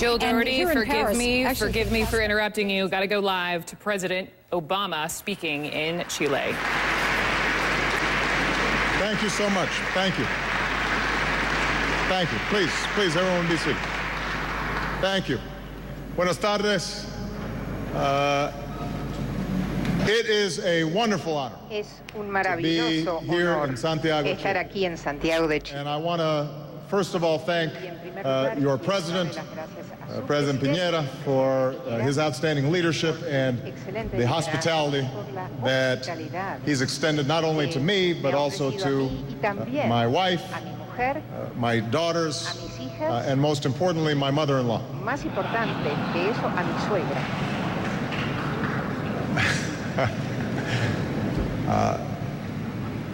Jill Doherty, forgive me for interrupting you. Got to go live to President Obama speaking in Chile. Thank you so much. Thank you. Thank you. Please, everyone be seated. Thank you. Buenas tardes. It is a wonderful honor Es un maravilloso honor estar aquí en Santiago de Chile. And I want to, first of all, thank your president, President Piñera, for his outstanding leadership and the hospitality that he's extended not only to me, but also to my wife, my daughters, and most importantly, my mother-in-law. Más importante que eso, a mi suegra.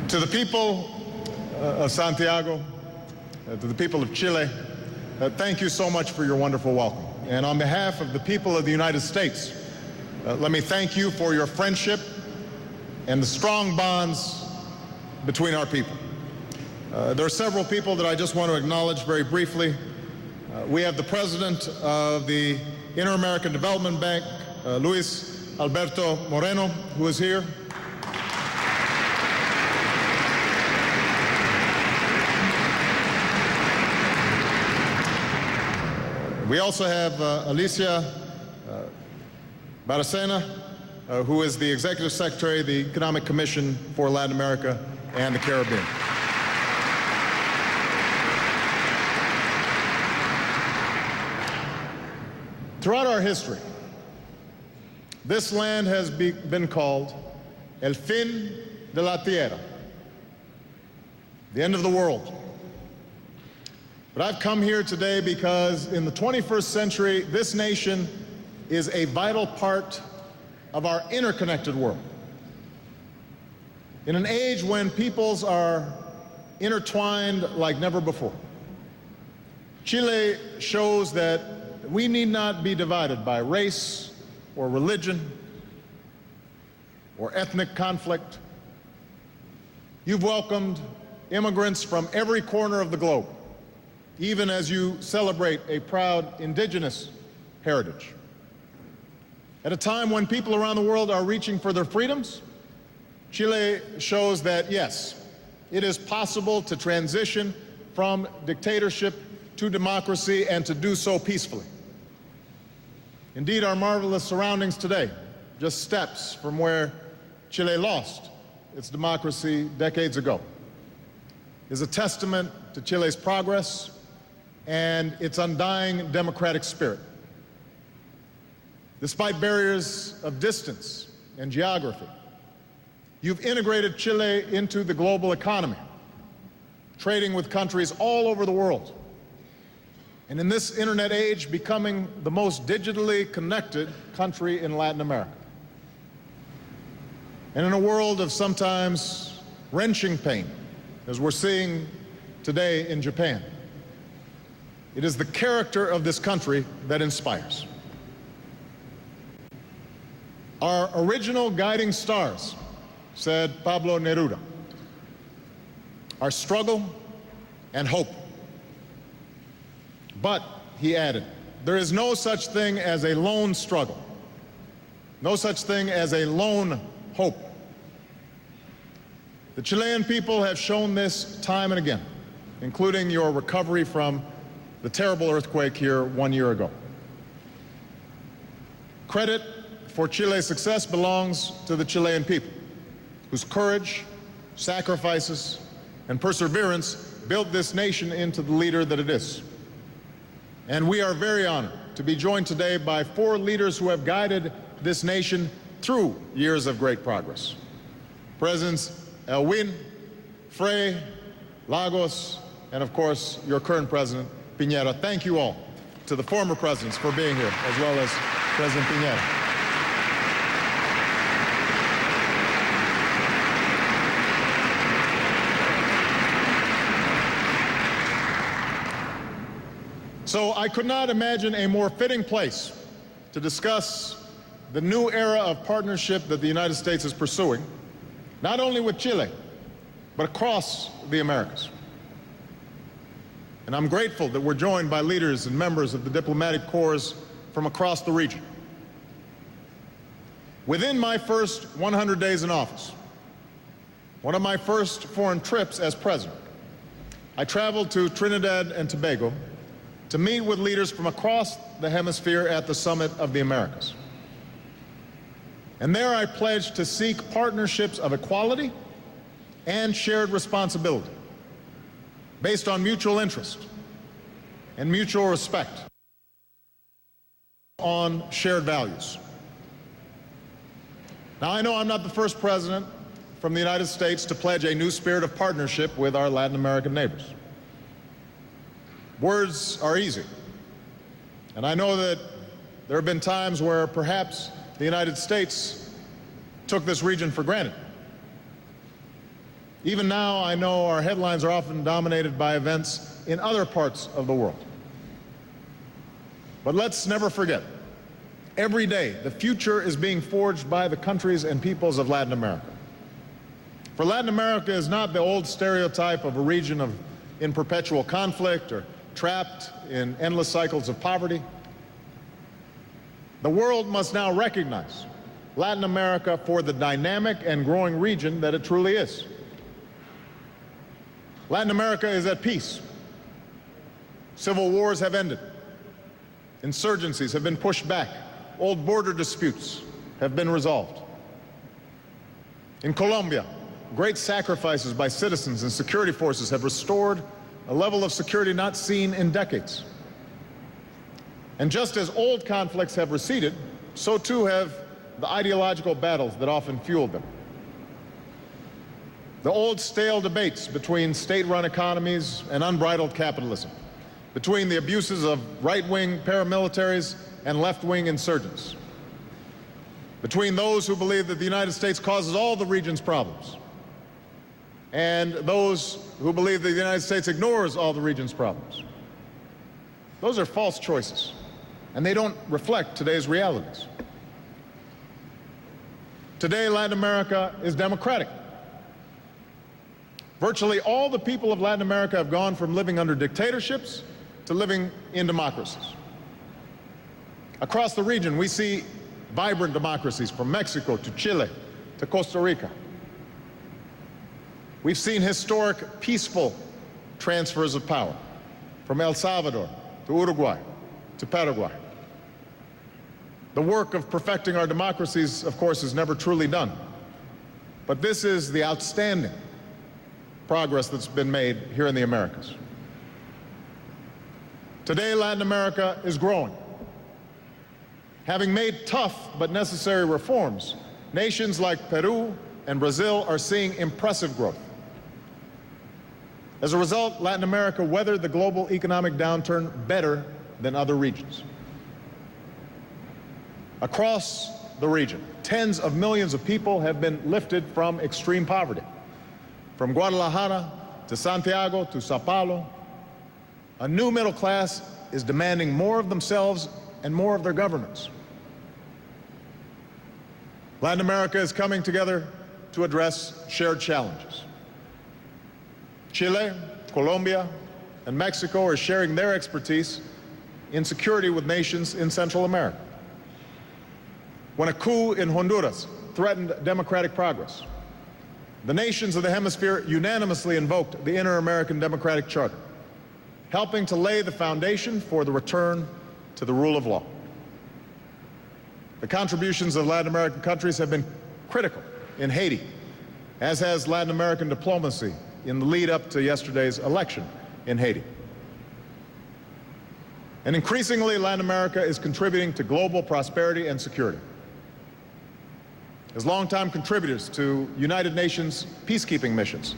To the people of Santiago, to the people of Chile, thank you so much for your wonderful welcome. And on behalf of the people of the United States, let me thank you for your friendship and the strong bonds between our people. There are several people that I just want to acknowledge very briefly. We have the president of the Inter-American Development Bank, Luis Alberto Moreno, who is here. We also have Alicia Baracena, who is the Executive Secretary of the Economic Commission for Latin America and the Caribbean. Throughout our history, this land has been called El Fin de la Tierra, the end of the world. But I've come here today because in the 21st century, this nation is a vital part of our interconnected world. In an age when peoples are intertwined like never before, Chile shows that we need not be divided by race or religion or ethnic conflict. You've welcomed immigrants from every corner of the globe, even as you celebrate a proud indigenous heritage. At a time when people around the world are reaching for their freedoms, Chile shows that, yes, it is possible to transition from dictatorship to democracy and to do so peacefully. Indeed, our marvelous surroundings today, just steps from where Chile lost its democracy decades ago, is a testament to Chile's progress and its undying democratic spirit. Despite barriers of distance and geography, you've integrated Chile into the global economy, trading with countries all over the world. And in this internet age, becoming the most digitally connected country in Latin America. And in a world of sometimes wrenching pain, as we're seeing today in Japan, it is the character of this country that inspires. Our original guiding stars, said Pablo Neruda, are struggle and hope. But, he added, there is no such thing as a lone struggle, no such thing as a lone hope. The Chilean people have shown this time and again, including your recovery from the terrible earthquake here 1 year ago. Credit for Chile's success belongs to the Chilean people, whose courage, sacrifices, and perseverance built this nation into the leader that it is. And we are very honored to be joined today by 4 leaders who have guided this nation through years of great progress. Presidents Elwin, Frei, Lagos, and of course, your current president, Piñera. Thank you all to the former presidents for being here, as well as President Piñera. So I could not imagine a more fitting place to discuss the new era of partnership that the United States is pursuing, not only with Chile, but across the Americas. And I'm grateful that we're joined by leaders and members of the diplomatic corps from across the region. Within my first 100 days in office, one of my first foreign trips as president, I traveled to Trinidad and Tobago to meet with leaders from across the hemisphere at the Summit of the Americas. And there I pledged to seek partnerships of equality and shared responsibility based on mutual interest and mutual respect on shared values. Now, I know I'm not the first president from the United States to pledge a new spirit of partnership with our Latin American neighbors. Words are easy, and I know that there have been times where perhaps the United States took this region for granted. Even now, I know our headlines are often dominated by events in other parts of the world. But let's never forget, every day the future is being forged by the countries and peoples of Latin America. For Latin America is not the old stereotype of a region in perpetual conflict or trapped in endless cycles of poverty. The world must now recognize Latin America for the dynamic and growing region that it truly is. Latin America is at peace. Civil wars have ended. Insurgencies have been pushed back. Old border disputes have been resolved. In Colombia, great sacrifices by citizens and security forces have restored a level of security not seen in decades. And just as old conflicts have receded, so too have the ideological battles that often fueled them. The old stale debates between state-run economies and unbridled capitalism, between the abuses of right-wing paramilitaries and left-wing insurgents, between those who believe that the United States causes all the region's problems and those who believe that the United States ignores all the region's problems. Those are false choices, and they don't reflect today's realities. Today, Latin America is democratic. Virtually all the people of Latin America have gone from living under dictatorships to living in democracies. Across the region, we see vibrant democracies from Mexico to Chile to Costa Rica. We've seen historic, peaceful transfers of power from El Salvador to Uruguay to Paraguay. The work of perfecting our democracies, of course, is never truly done. But this is the outstanding progress that's been made here in the Americas. Today, Latin America is growing. Having made tough but necessary reforms, nations like Peru and Brazil are seeing impressive growth. As a result, Latin America weathered the global economic downturn better than other regions. Across the region, tens of millions of people have been lifted from extreme poverty. From Guadalajara to Santiago to Sao Paulo, a new middle class is demanding more of themselves and more of their governments. Latin America is coming together to address shared challenges. Chile, Colombia, and Mexico are sharing their expertise in security with nations in Central America. When a coup in Honduras threatened democratic progress, the nations of the hemisphere unanimously invoked the Inter-American Democratic Charter, helping to lay the foundation for the return to the rule of law. The contributions of Latin American countries have been critical in Haiti, as has Latin American diplomacy in the lead up to yesterday's election in Haiti. And increasingly, Latin America is contributing to global prosperity and security. As longtime contributors to United Nations peacekeeping missions,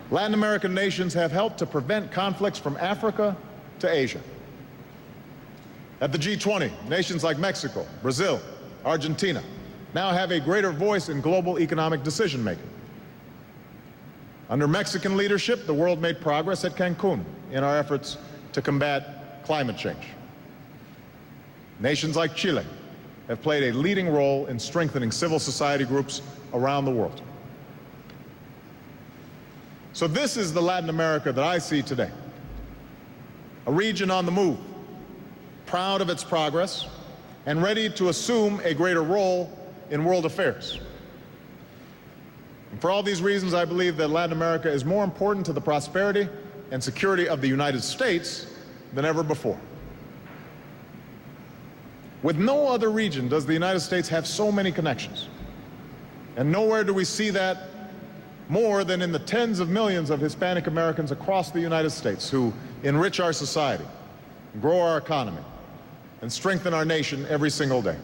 Latin American nations have helped to prevent conflicts from Africa to Asia. At the G20, nations like Mexico, Brazil, Argentina now have a greater voice in global economic decision-making. Under Mexican leadership, the world made progress at Cancun in our efforts to combat climate change. Nations like Chile have played a leading role in strengthening civil society groups around the world. So this is the Latin America that I see today. a region on the move, proud of its progress, and ready to assume a greater role in world affairs. And for all these reasons, I believe that Latin America is more important to the prosperity and security of the United States than ever before. With no other region does the United States have so many connections. And nowhere do we see that more than in the tens of millions of Hispanic Americans across the United States who enrich our society, grow our economy, and strengthen our nation every single day.